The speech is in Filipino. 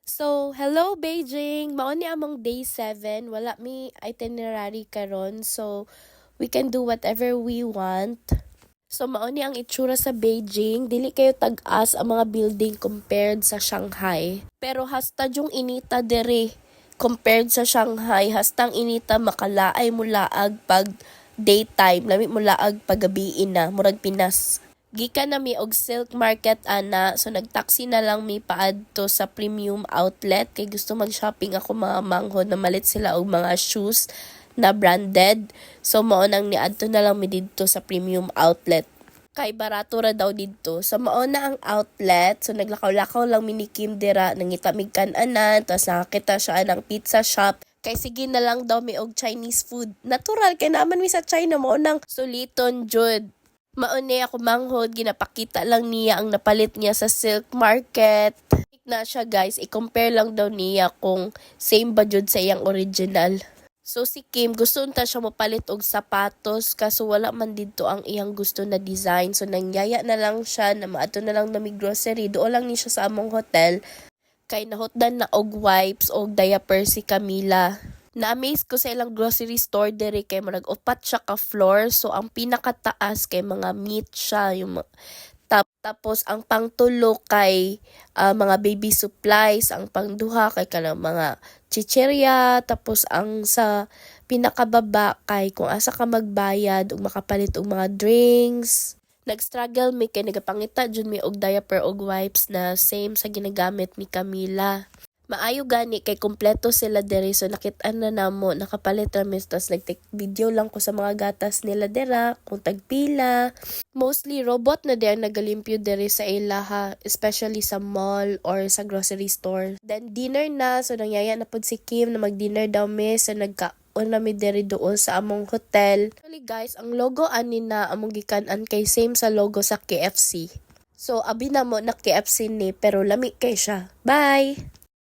So, hello Beijing! Mao ni among day 7, wala mi itinerary karon. So, we can do whatever we want. So, mao ni ang itsura sa Beijing. Dili kayo tag-as ang mga building compared sa Shanghai. Pero hasta yung inita dere compared sa Shanghai, hastang inita makalaay mo laag pag daytime, lami mo laag pag gabiin na, murag Pinas. Gikan na mi og Silk Market ana, so nagtaksi na lang mi paadto sa premium outlet kay gusto mag-shopping ako mga manghod na malit sila og mga shoes na branded. So mao nang niadto na lang mi didto sa premium outlet. Kay barato ra daw didto. So mao na ang outlet. So naglakaw-lakaw lang mi ni Kim dira, nangita mig kan-anan, tapos nakakita siya ng pizza shop. Kay sige na lang daw mi og Chinese food. Natural kay naman mi sa China mao nang suliton jud. Mauni ako manghod, ginapakita lang niya ang napalit niya sa Silk Market. Na siya guys, i-compare lang daw niya kung same ba jud sa iyang original. So si Kim, gusto unta siya mapalit og sapatos kaso wala man didto ang iyang gusto na design. So nangyaya na lang siya na maato na lang na may grocery. Doon lang ni siya sa among hotel. Kay nahotdan na og wipes og diaper si Camila. Na-amaze ko sa ilang grocery store dere kay murag upat siya ka floor. So ang pinakataas kay mga meat siya, yung tapos ang pangtulo kay mga baby supplies, ang pangduha kay kanang mga chicherya, tapos ang sa pinakababa kay kung asa ka magbayad ug makapalit og mga drinks. Nag-struggle mi kay nagapangita jud mi og diaper og wipes na same sa ginagamit ni Camila. Maayo gani kay kompleto sila dere, so nakit-an na namo nakapalit ra mi, tas nag-take video lang ko sa mga gatas nila dera kung tagpila. Mostly robot na der nagalimpyo dere sa ilaha, especially sa mall or sa grocery store. Then dinner na, so nangyaya na pod si Kim na mag-dinner daw mi, so nagkaon na mi dere doon sa among hotel. Actually guys, ang logo ani na among gikan-an kay same sa logo sa KFC. So abi na mo na KFC ni pero lami kay siya. Bye.